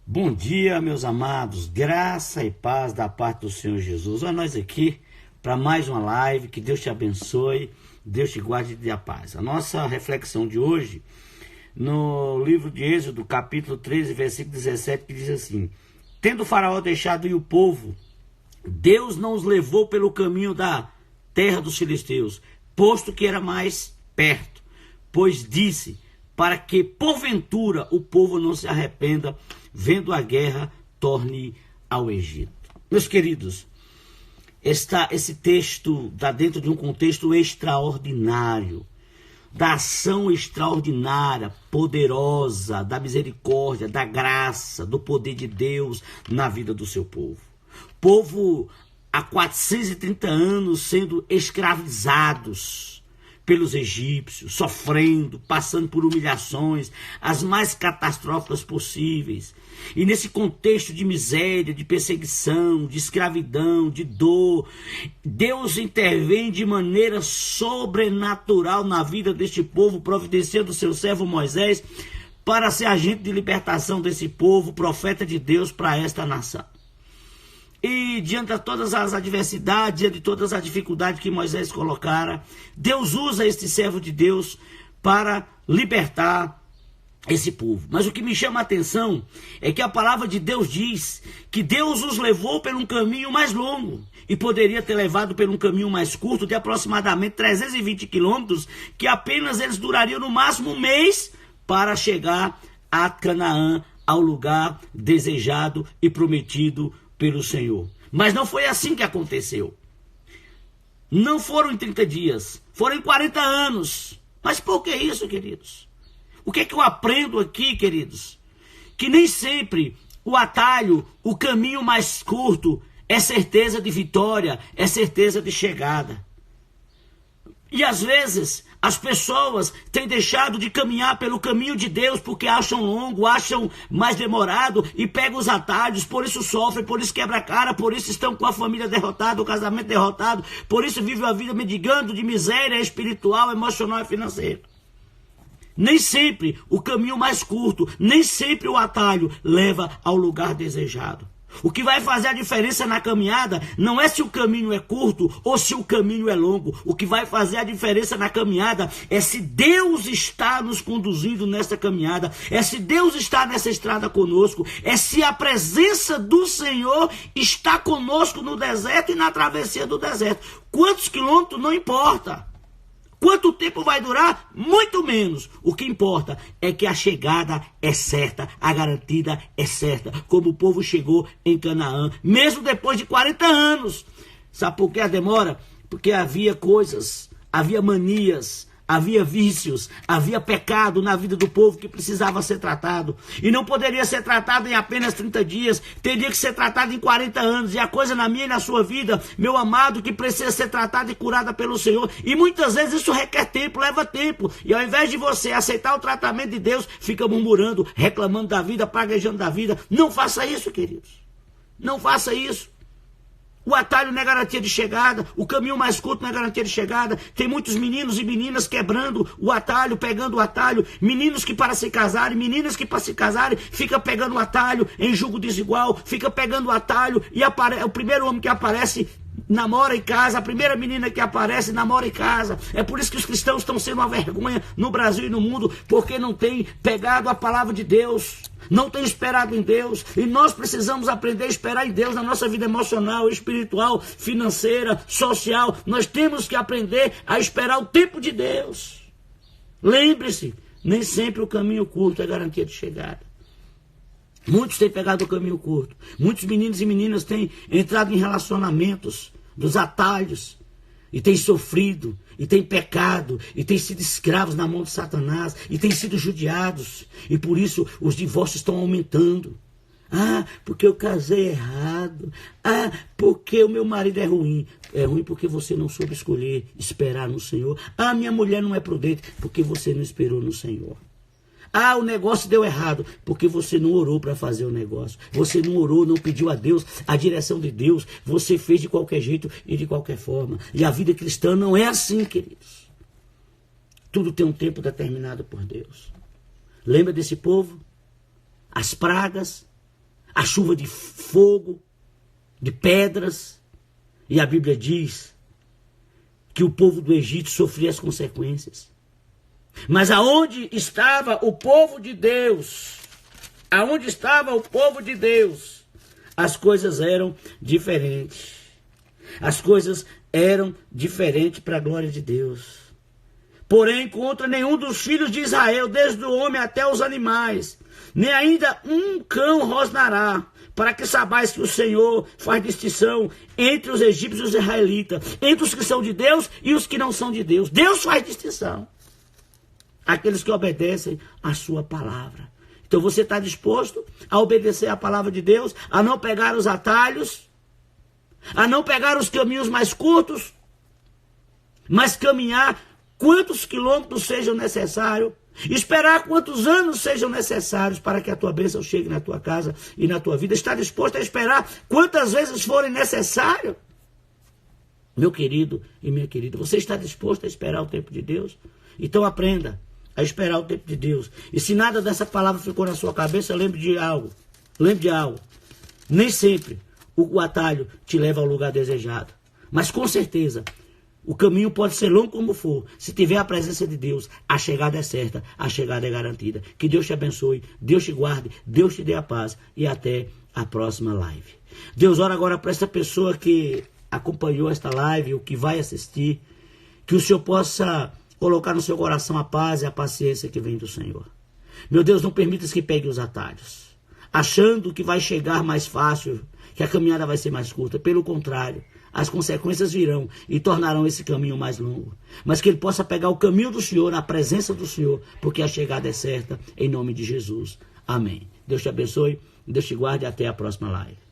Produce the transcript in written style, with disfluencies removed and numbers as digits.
Bom dia, meus amados, graça e paz da parte do Senhor Jesus. Olha nós aqui para mais uma live, que Deus te abençoe, Deus te guarde e te dê a paz. A nossa reflexão de hoje, no livro de Êxodo, capítulo 13, versículo 17, que diz assim: tendo o faraó deixado ir o povo, Deus não os levou pelo caminho da terra dos filisteus, posto que era mais perto, pois disse, para que porventura o povo não se arrependa, vendo a guerra, torne ao Egito. Meus queridos, esse texto está dentro de um contexto extraordinário, da ação extraordinária, poderosa, da misericórdia, da graça, do poder de Deus na vida do seu povo. Povo há 430 anos sendo escravizados pelos egípcios, sofrendo, passando por humilhações, as mais catastróficas possíveis. E nesse contexto de miséria, de perseguição, de escravidão, de dor, Deus intervém de maneira sobrenatural na vida deste povo, providenciando o seu servo Moisés para ser agente de libertação desse povo, profeta de Deus para esta nação. E diante de todas as adversidades, diante de todas as dificuldades que Moisés colocara, Deus usa este servo de Deus para libertar esse povo. Mas o que me chama a atenção é que a palavra de Deus diz que Deus os levou por um caminho mais longo e poderia ter levado por um caminho mais curto de aproximadamente 320 quilômetros, que apenas eles durariam no máximo um mês para chegar a Canaã, ao lugar desejado e prometido pelo Senhor. Mas não foi assim que aconteceu. Não foram em 30 dias, foram em 40 anos. Mas por que isso, queridos? O que é que eu aprendo aqui, queridos? Que nem sempre o atalho, o caminho mais curto é certeza de vitória, é certeza de chegada. E às vezes as pessoas têm deixado de caminhar pelo caminho de Deus porque acham longo, acham mais demorado e pegam os atalhos, por isso sofrem, por isso quebra a cara, por isso estão com a família derrotada, o casamento derrotado, por isso vivem a vida mendigando de miséria espiritual, emocional e financeira. Nem sempre o caminho mais curto, nem sempre o atalho leva ao lugar desejado. O que vai fazer a diferença na caminhada não é se o caminho é curto ou se o caminho é longo. O que vai fazer a diferença na caminhada é se Deus está nos conduzindo nessa caminhada, é se Deus está nessa estrada conosco, é se a presença do Senhor está conosco no deserto e na travessia do deserto. Quantos quilômetros não importa. Quanto tempo vai durar? Muito menos. O que importa é que a chegada é certa, a garantida é certa, como o povo chegou em Canaã, mesmo depois de 40 anos. Sabe por que a demora? Porque havia coisas, havia manias, havia vícios, havia pecado na vida do povo que precisava ser tratado. E não poderia ser tratado em apenas 30 dias, teria que ser tratado em 40 anos. E a coisa na minha e na sua vida, meu amado, que precisa ser tratada e curada pelo Senhor. E muitas vezes isso requer tempo, leva tempo. E ao invés de você aceitar o tratamento de Deus, fica murmurando, reclamando da vida, praguejando da vida. Não faça isso, queridos. Não faça isso. O atalho não é garantia de chegada, o caminho mais curto não é garantia de chegada. Tem muitos meninos e meninas quebrando o atalho, pegando o atalho. Meninos que para se casarem, meninas que para se casarem, fica pegando o atalho em julgo desigual, fica pegando o atalho e o primeiro homem que aparece namora em casa, a primeira menina que aparece namora em casa. É por isso que os cristãos estão sendo uma vergonha no Brasil e no mundo, porque não têm pegado a palavra de Deus, não têm esperado em Deus. E nós precisamos aprender a esperar em Deus na nossa vida emocional, espiritual, financeira, social. Nós temos que aprender a esperar o tempo de Deus. Lembre-se, nem sempre o caminho curto é garantia de chegada. Muitos têm pegado o caminho curto. Muitos meninos e meninas têm entrado em relacionamentos dos atalhos e têm sofrido, e têm pecado, e têm sido escravos na mão de Satanás, e têm sido judiados. E por isso os divórcios estão aumentando. Ah, porque eu casei errado. Ah, porque o meu marido é ruim. É ruim porque você não soube escolher, esperar no Senhor. Ah, minha mulher não é prudente, porque você não esperou no Senhor. Ah, o negócio deu errado, porque você não orou para fazer o negócio. Você não orou, não pediu a Deus a direção de Deus. Você fez de qualquer jeito e de qualquer forma. E a vida cristã não é assim, queridos. Tudo tem um tempo determinado por Deus. Lembra desse povo? As pragas, a chuva de fogo, de pedras. E a Bíblia diz que o povo do Egito sofria as consequências. Mas aonde estava o povo de Deus? Aonde estava o povo de Deus? As coisas eram diferentes. As coisas eram diferentes para a glória de Deus. Porém, contra nenhum dos filhos de Israel, desde o homem até os animais, nem ainda um cão rosnará, para que saibais que o Senhor faz distinção entre os egípcios e os israelitas, entre os que são de Deus e os que não são de Deus. Deus faz distinção. Aqueles que obedecem a sua palavra. Então você está disposto a obedecer a palavra de Deus, a não pegar os atalhos, a não pegar os caminhos mais curtos, mas caminhar quantos quilômetros sejam necessários, esperar quantos anos sejam necessários para que a tua bênção chegue na tua casa e na tua vida. Está disposto a esperar quantas vezes forem necessários? Meu querido e minha querida, você está disposto a esperar o tempo de Deus? Então aprenda a esperar o tempo de Deus. E se nada dessa palavra ficou na sua cabeça, lembre de algo. Lembre de algo. Nem sempre o atalho te leva ao lugar desejado. Mas com certeza, o caminho pode ser longo como for. Se tiver a presença de Deus, a chegada é certa, a chegada é garantida. Que Deus te abençoe, Deus te guarde, Deus te dê a paz. E até a próxima live. Deus, ora agora para essa pessoa que acompanhou esta live, ou que vai assistir, que o Senhor possa colocar no seu coração a paz e a paciência que vem do Senhor. Meu Deus, não permitas que pegue os atalhos, achando que vai chegar mais fácil, que a caminhada vai ser mais curta. Pelo contrário, as consequências virão e tornarão esse caminho mais longo. Mas que ele possa pegar o caminho do Senhor, na presença do Senhor, porque a chegada é certa, em nome de Jesus. Amém. Deus te abençoe, Deus te guarde e até a próxima live.